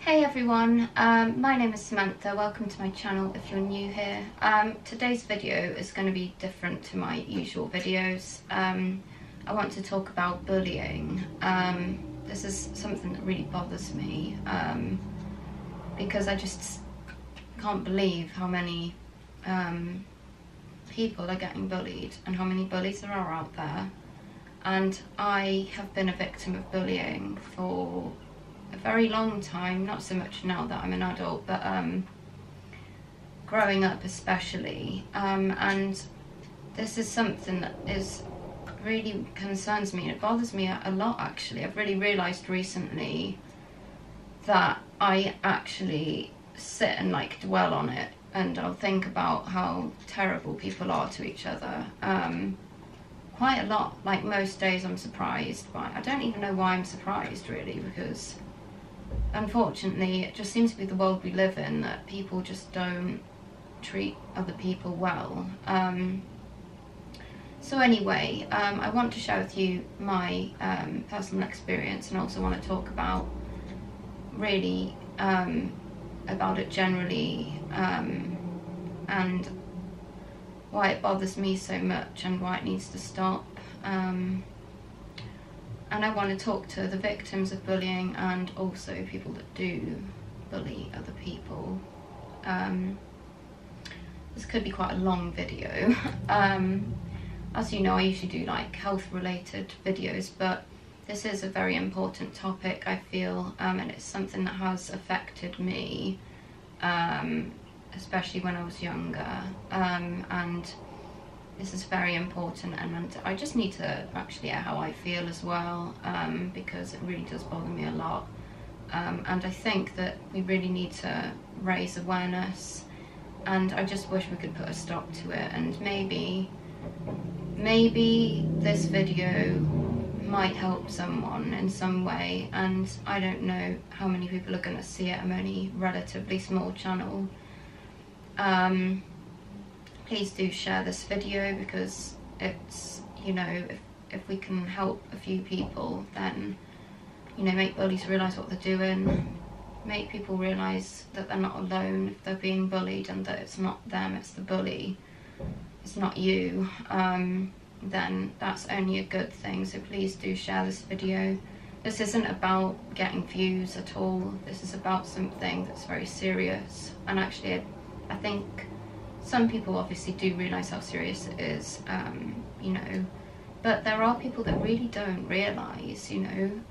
Hey everyone, my name is Samantha. Welcome to my channel if you're new here. Today's video is going to be different to my usual videos. I want to talk about bullying. This is something that really bothers me because I just can't believe how many people are getting bullied and how many bullies there are out there. And I have been a victim of bullying for a very long time, not so much now that I'm an adult, but growing up especially, and this is something that really concerns me, and it bothers me a lot actually. I've really realised recently that I actually sit and dwell on it, and I'll think about how terrible people are to each other quite a lot. Like most days I'm surprised by, I don't even know why I'm surprised really, because unfortunately it just seems to be the world we live in, that people just don't treat other people well. So anyway, I want to share with you my personal experience, and also want to talk about really about it generally, and why it bothers me so much and why it needs to stop. And I want to talk to the victims of bullying and also people that do bully other people. This could be quite a long video. As you know, I usually do health related videos, but this is a very important topic, I feel, and it's something that has affected me, especially when I was younger, and this is very important, and I just need to actually air how I feel as well, because it really does bother me a lot, and I think that we really need to raise awareness, and I just wish we could put a stop to it. And maybe this video might help someone in some way, and I don't know how many people are going to see it. I'm only a relatively small channel. Please do share this video, because it's, if we can help a few people, then, make bullies realise what they're doing, make people realise that they're not alone if they're being bullied, and that it's not them, it's the bully, it's not you, then that's only a good thing. So please do share this video. This isn't about getting views at all. This is about something that's very serious, and actually I think some people obviously do realise how serious it is, but there are people that really don't realise,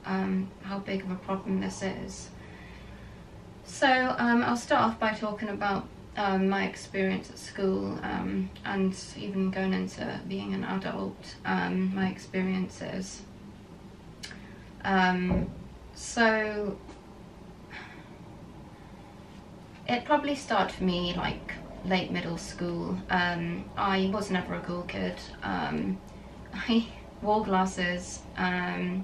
how big of a problem this is. So I'll start off by talking about my experience at school, and even going into being an adult, my experiences. So it probably started for me late middle school. I was never a cool kid. I wore glasses, and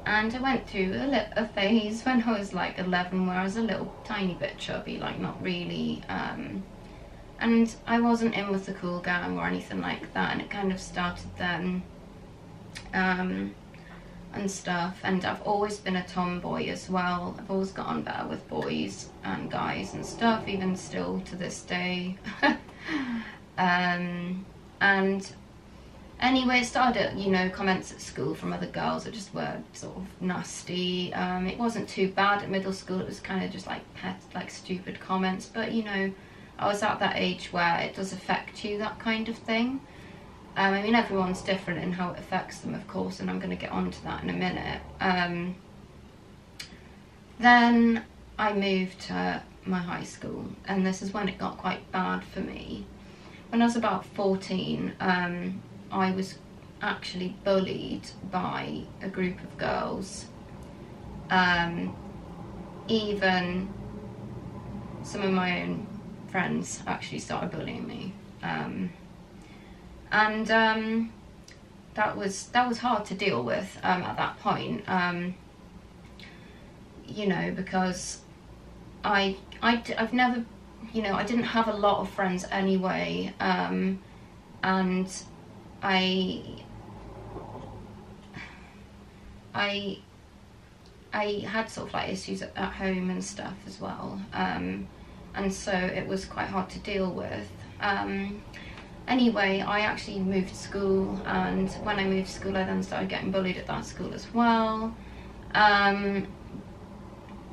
I went through a phase when I was 11 where I was a little tiny bit chubby, not really, and I wasn't in with the cool gang or anything like that, and it kind of started then, and stuff. And I've always been a tomboy as well. I've always got on better with boys and guys and stuff, even still to this day. And anyway, it started, comments at school from other girls that just were sort of nasty. It wasn't too bad at middle school. It was kind of just stupid comments, but I was at that age where it does affect you, that kind of thing. I mean, everyone's different in how it affects them, of course, and I'm going to get on to that in a minute. Then I moved to my high school, and this is when it got quite bad for me. When I was about 14, I was actually bullied by a group of girls. Even some of my own friends actually started bullying me. And that was hard to deal with at that point, because I've never, I didn't have a lot of friends anyway, and I I had sort of like issues at home and stuff as well, and so it was quite hard to deal with. Anyway, I actually moved to school, and when I moved to school I then started getting bullied at that school as well.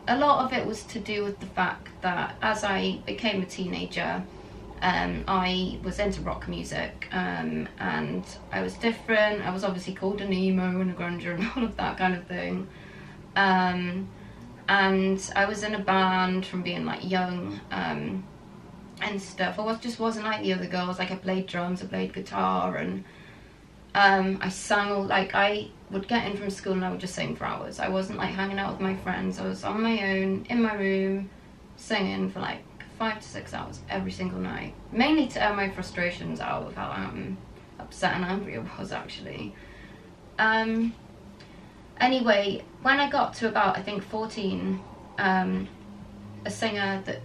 A lot of it was to do with the fact that as I became a teenager, I was into rock music, and I was different. I was obviously called an emo and a grunger and all of that kind of thing. And I was in a band from being like young, and stuff. I just wasn't like the other girls. Like I played drums, I played guitar, and I sang all, like I would get in from school and I would just sing for hours. I wasn't like hanging out with my friends. I was on my own in my room singing for like 5 to 6 hours every single night, mainly to air my frustrations out of how upset and angry I was actually. Anyway, when I got to about, I think 14, a singer that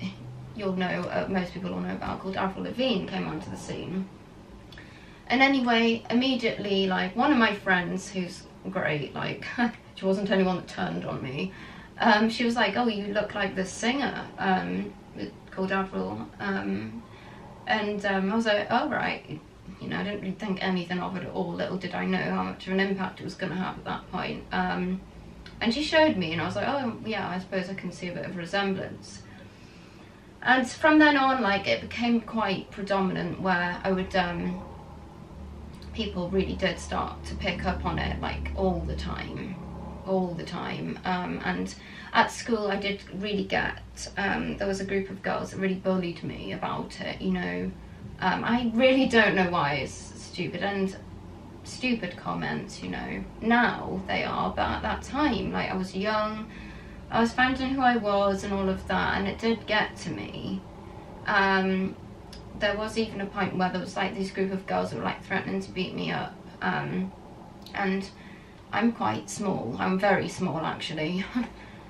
you'll know, most people will know about, called Avril Lavigne, came onto the scene. And anyway, immediately, like, one of my friends, who's great, like, she wasn't anyone that turned on me, she was like, oh, you look like this singer, called Avril, and I was like, oh, right. You know, I didn't really think anything of it at all. Little did I know how much of an impact it was going to have at that point. And she showed me, and I was like, oh, yeah, I suppose I can see a bit of resemblance. And from then on, like, it became quite predominant where I would, people really did start to pick up on it, like, all the time. And at school, I did really get, there was a group of girls that really bullied me about it, you know. I really don't know why. It's stupid comments, you know. Now they are, but at that time, like, I was young, I was finding who I was and all of that, and it did get to me. There was even a point where there was like this group of girls that were like threatening to beat me up, and I'm quite small. I'm very small actually.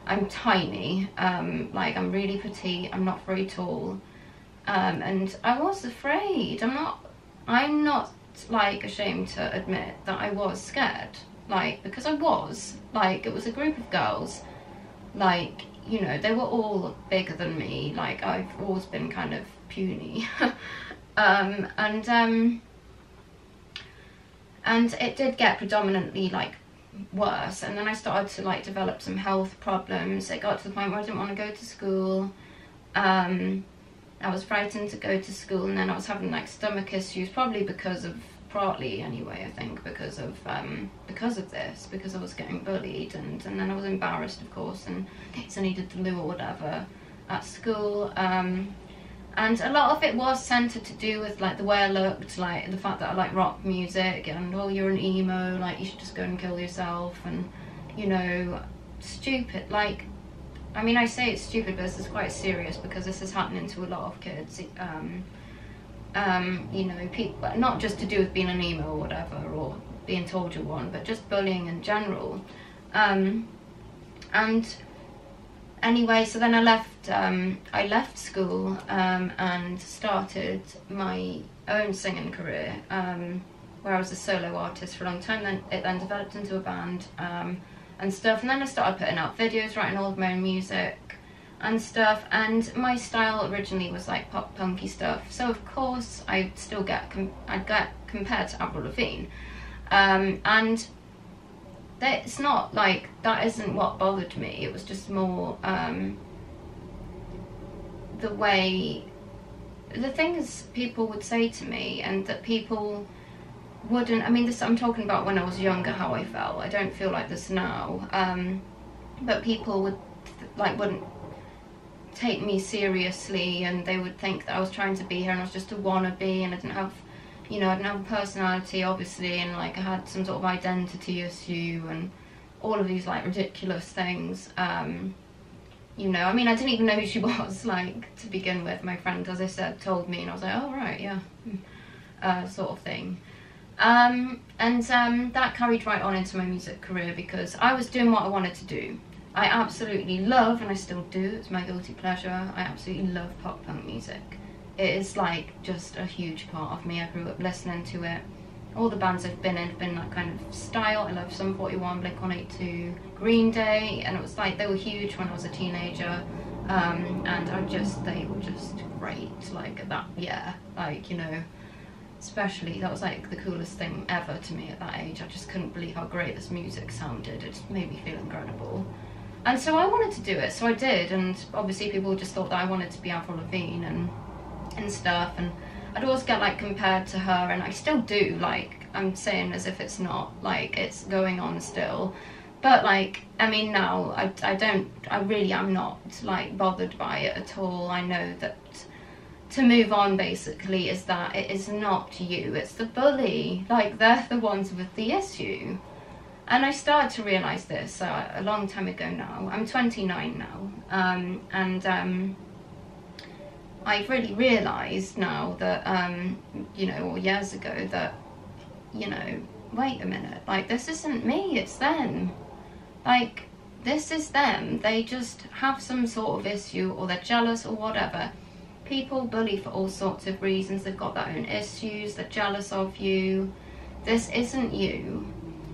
I'm tiny, like I'm really petite, I'm not very tall. And I was afraid. I'm not like ashamed to admit that I was scared, like, because I was, like, it was a group of girls, like, you know, they were all bigger than me, like, I've always been kind of puny. And it did get predominantly, like, worse, and then I started to, like, develop some health problems. It got to the point where I didn't want to go to school. I was frightened to go to school, and then I was having like stomach issues, partly anyway, I think, because of this, because I was getting bullied, and then I was embarrassed, of course, and in case I needed the loo or whatever at school. And a lot of it was centered to do with like the way I looked, like the fact that I like rock music, and oh, you're an emo, like you should just go and kill yourself, and you know, stupid, like, I mean, I say it's stupid, but this is quite serious because this is happening to a lot of kids. You know, people, not just to do with being an emo or whatever, or being told you're one, but just bullying in general. And anyway, so then I left school, and started my own singing career, where I was a solo artist for a long time. Then it then developed into a band, and stuff, and then I started putting out videos, writing all of my own music and stuff, and my style originally was like pop punky stuff, so of course I'd get compared to Avril Lavigne, and it's not like, that isn't what bothered me. It was just more the way, the things people would say to me, and that people wouldn't, I mean, this, I'm talking about when I was younger, how I felt. I don't feel like this now, but people would wouldn't take me seriously, and they would think that I was trying to be here and I was just a wannabe, and I didn't have, you know, I didn't have a personality, obviously, and like I had some sort of identity issue and all of these like ridiculous things. You know, I mean, I didn't even know who she was, like, to begin with. My friend, as I said, told me, and I was like, oh right, yeah, sort of thing. That carried right on into my music career because I was doing what I wanted to do. I absolutely love, and I still do, it's my guilty pleasure, I absolutely love pop punk music. It is like just a huge part of me. I grew up listening to it. all the bands I've been in have been that kind of style. I love Sum 41, Blink-182, Green Day, and it was like they were huge when I was a teenager, and they were just great, like that, yeah, like, you know, especially that was like the coolest thing ever to me at that age. I just couldn't believe how great this music sounded. It just made me feel incredible. And so I wanted to do it, so I did, and obviously people just thought that I wanted to be Avril Lavigne and stuff, and I'd always get like compared to her, and I still do, like, I'm saying as if it's not, like, it's going on still, but like, I mean, now I really am not like bothered by it at all. I know that to move on basically is that it is not you, it's the bully, like they're the ones with the issue. And I started to realise this a long time ago now. I'm 29 now, and I've really realised now that, you know, or years ago, that, you know, wait a minute, like, this isn't me, it's them. Like, this is them. They just have some sort of issue, or they're jealous or whatever. People bully for all sorts of reasons. They've got their own issues, they're jealous of you. This isn't you.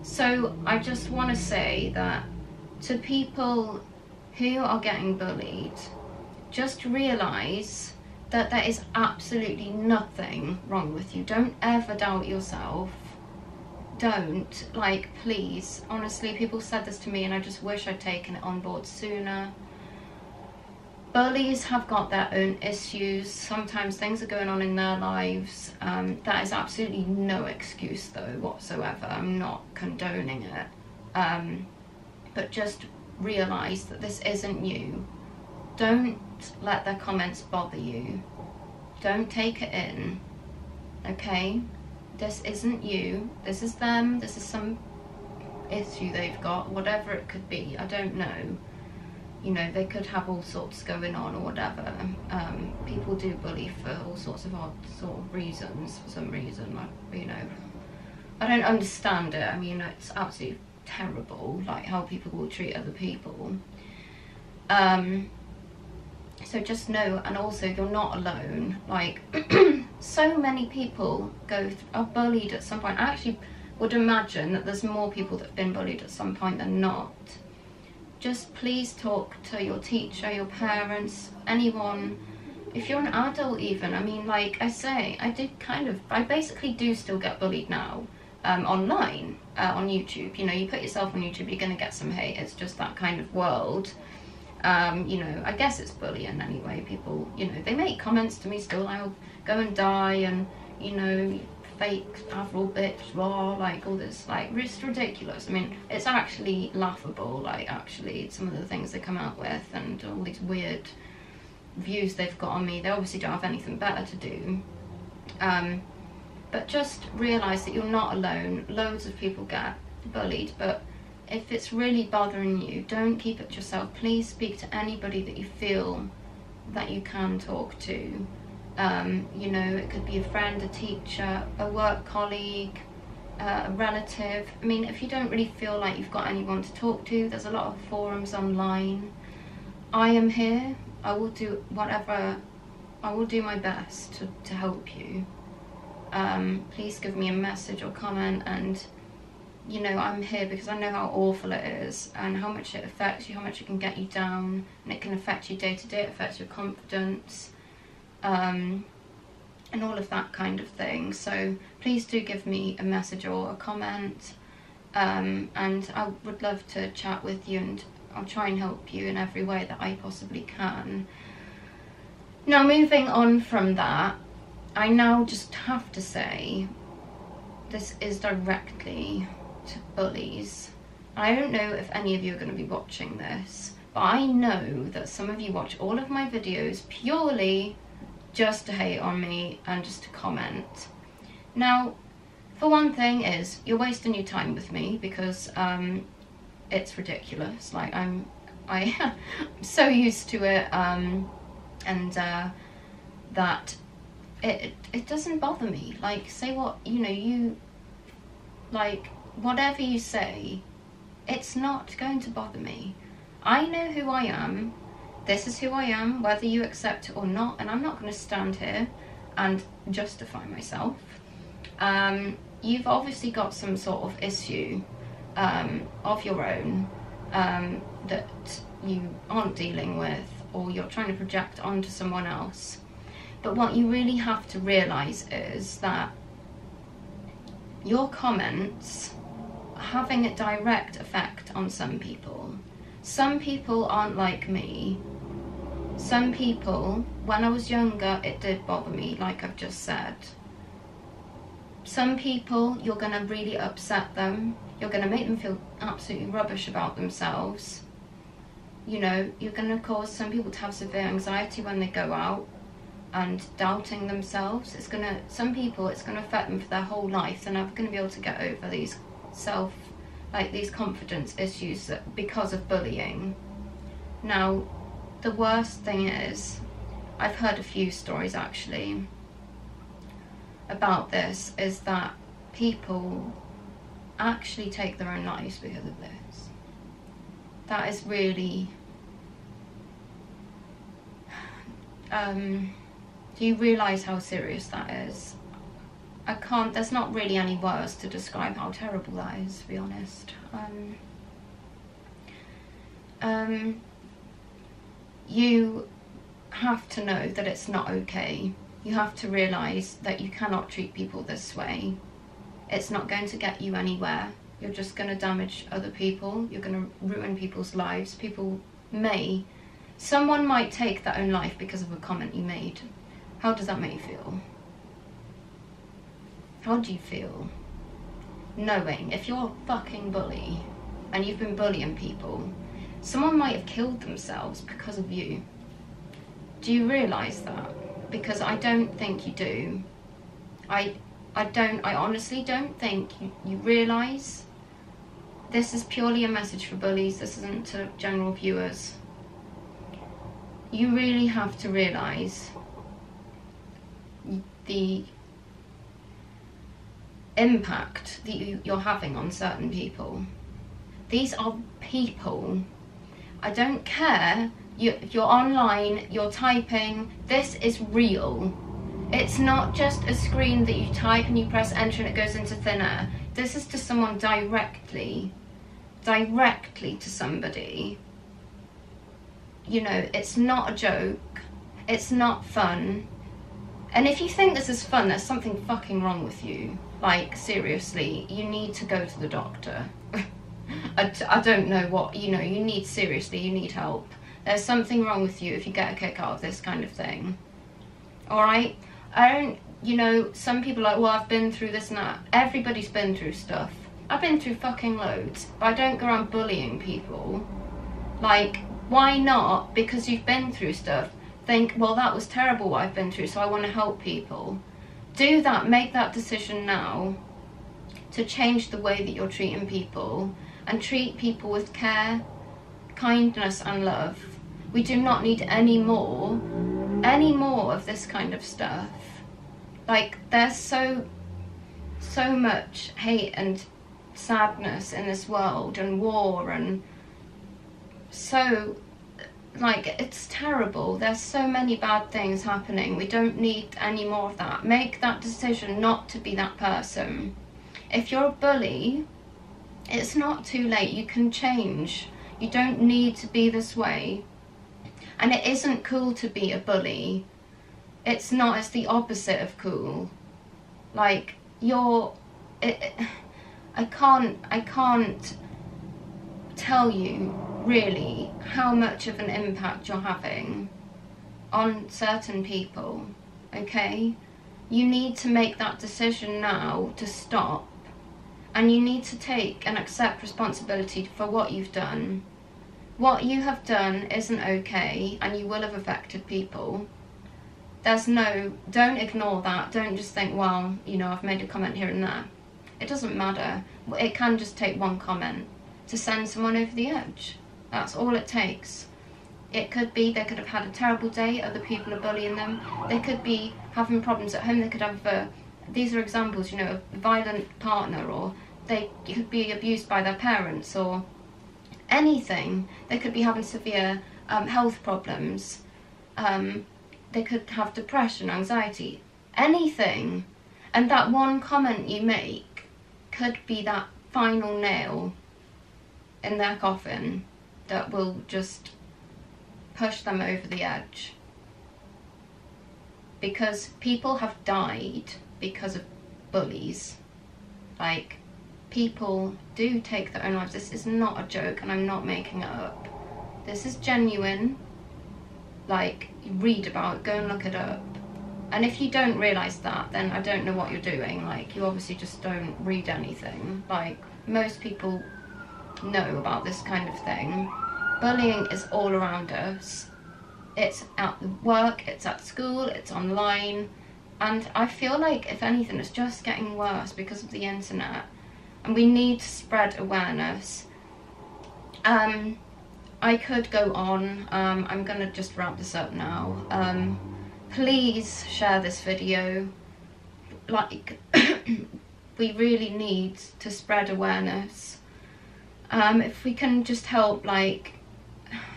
So I just want to say that to people who are getting bullied, just realise that there is absolutely nothing wrong with you. Don't ever doubt yourself. Don't, like, please. Honestly, people said this to me and I just wish I'd taken it on board sooner. Bullies have got their own issues. Sometimes things are going on in their lives. That is absolutely no excuse though whatsoever. I'm not condoning it. But just realise that this isn't you. Don't let their comments bother you. Don't take it in. Okay? This isn't you. This is them. This is some issue they've got. Whatever it could be. I don't know. You know, they could have all sorts going on or whatever. People do bully for all sorts of odd sort of reasons, for some reason. Like, you know, I don't understand it. I mean, it's absolutely terrible, like, how people will treat other people. So just know, and also you're not alone. Like, so many people are bullied at some point. I actually would imagine that there's more people that have been bullied at some point than not. Just please talk to your teacher, your parents, anyone. If you're an adult even, I mean, like I say, I basically do still get bullied now, online, on YouTube. You know, you put yourself on YouTube, you're going to get some hate. It's just that kind of world. You know, I guess it's bullying anyway. People, you know, they make comments to me still, I'll go and die, and, you know, fake Avril bitch, raw, like all this, like, it's ridiculous. I mean, it's actually laughable, like, actually, some of the things they come out with, and all these weird views they've got on me. They obviously don't have anything better to do. But just realise that you're not alone. Loads of people get bullied, but if it's really bothering you, don't keep it to yourself. Please speak to anybody that you feel that you can talk to. You know, it could be a friend, a teacher, a work colleague, a relative. I mean, if you don't really feel like you've got anyone to talk to, there's a lot of forums online. I am here. I will do whatever, I will do my best to help you. Please give me a message or comment, and, you know, I'm here because I know how awful it is and how much it affects you, how much it can get you down, and it can affect you day to day, it affects your confidence. And all of that kind of thing. So please do give me a message or a comment, and I would love to chat with you, and I'll try and help you in every way that I possibly can. Now, moving on from that, I now just have to say this is directly to bullies. I don't know if any of you are going to be watching this, but I know that some of you watch all of my videos purely just to hate on me and just to comment. Now, for one thing is, you're wasting your time with me because it's ridiculous. Like, I'm so used to it, and that it doesn't bother me. Like, say what, you know, you, like, whatever you say, it's not going to bother me. I know who I am. This is who I am, whether you accept it or not, and I'm not going to stand here and justify myself. you've obviously got some sort of issue of your own that you aren't dealing with, or you're trying to project onto someone else. But what you really have to realise is that your comments are having a direct effect on some people. Some people aren't like me. Some people, when I was younger, it did bother me, like I've just said. Some people, you're going to really upset them. You're going to make them feel absolutely rubbish about themselves. You know, you're going to cause some people to have severe anxiety when they go out and doubting themselves. Some people, it's going to affect them for their whole life. They're never going to be able to get over these these confidence issues because of bullying. Now, the worst thing is, I've heard a few stories actually about this, is that people actually take their own lives because of this. That is really, do you realise how serious that is? There's not really any words to describe how terrible that is, to be honest. You have to know that it's not okay. You have to realise that you cannot treat people this way. It's not going to get you anywhere. You're just going to damage other people. You're going to ruin people's lives. Someone might take their own life because of a comment you made. How does that make you feel? How do you feel knowing if you're a fucking bully and you've been bullying people, someone might have killed themselves because of you? Do you realise that? Because I don't think you do. I honestly don't think you realise. This is purely a message for bullies. This isn't to general viewers. You really have to realise the impact that you're having on certain people. These are people. I don't care if you're online, you're typing, this is real. It's not just a screen that you type and you press enter and it goes into thin air. This is to someone directly to somebody. You know, it's not a joke, it's not fun. And if you think this is fun, there's something fucking wrong with you. Like, seriously, you need to go to the doctor. I don't know what, you need help. There's something wrong with you if you get a kick out of this kind of thing. Alright? Some people are like, well, I've been through this and that. Everybody's been through stuff. I've been through fucking loads, but I don't go around bullying people. Like, why not? Because you've been through stuff. Think, well, that was terrible what I've been through, so I want to help people. Do that, make that decision now to change the way that you're treating people, and treat people with care, kindness and love. We do not need any more of this kind of stuff. Like, there's so much hate and sadness in this world, and war, and so, like, it's terrible. There's so many bad things happening. We don't need any more of that. Make that decision not to be that person. If you're a bully, it's not too late. You can change. You don't need to be this way. And it isn't cool to be a bully. It's not. It's the opposite of cool. Like, I can't tell you really how much of an impact you're having on certain people, okay? You need to make that decision now to stop, and you need to take and accept responsibility for what you've done. What you have done isn't okay, and you will have affected people. Don't ignore that. Don't just think, well, I've made a comment here and there. It doesn't matter. It can just take one comment to send someone over the edge. That's all it takes. It could be they could have had a terrible day, other people are bullying them. They could be having problems at home. They could have, these are examples, a violent partner, or they could be abused by their parents, or anything. They could be having severe health problems. They could have depression, anxiety, anything. And that one comment you make could be that final nail in their coffin that will just push them over the edge. Because people have died because of bullies. Like, people do take their own lives. This is not a joke, and I'm not making it up. This is genuine. Like, you read about it, go and look it up. And if you don't realise that, then I don't know what you're doing. Like, you obviously just don't read anything. Like, most people know about this kind of thing. Bullying is all around us. It's at work, it's at school, it's online, and I feel like, if anything, it's just getting worse because of the internet, and we need to spread awareness. I could go on. I'm gonna just wrap this up now. Please share this video. Like, we really need to spread awareness. If we can just help, like,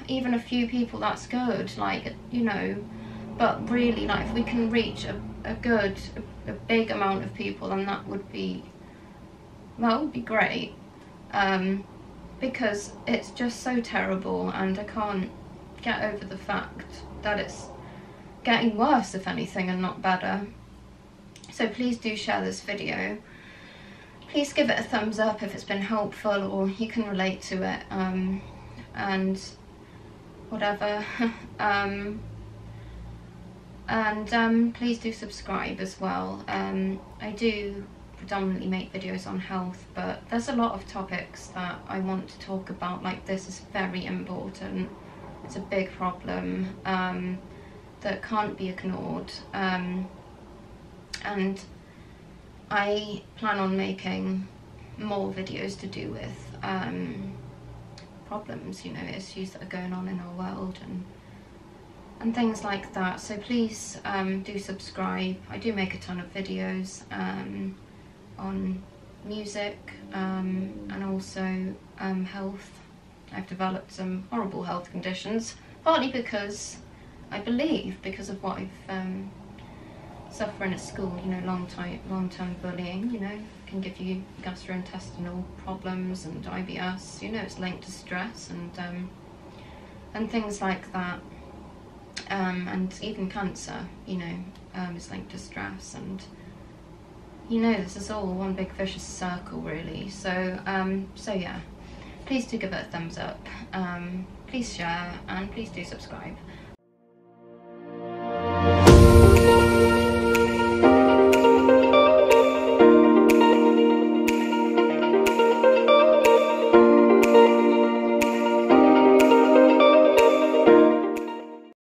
even a few people, that's good, like, you know, but really, like, if we can reach a big amount of people, then that would be great, because it's just so terrible, and I can't get over the fact that it's getting worse, if anything, and not better. So please do share this video. Please give it a thumbs up if it's been helpful or you can relate to it, and whatever. Please do subscribe as well. I do predominantly make videos on health, but there's a lot of topics that I want to talk about. Like, this is very important. It's a big problem that can't be ignored, and I plan on making more videos to do with problems, you know, issues that are going on in our world, and things like that. So please do subscribe. I do make a ton of videos on music and also health. I've developed some horrible health conditions, partly because I believe because of what I've suffering at school, you know, long-term bullying, you know, can give you gastrointestinal problems and IBS, you know, it's linked to stress and things like that, and even cancer, you know, is linked to stress, and you know, this is all one big vicious circle, really. So so yeah, please do give it a thumbs up, please share, and please do subscribe.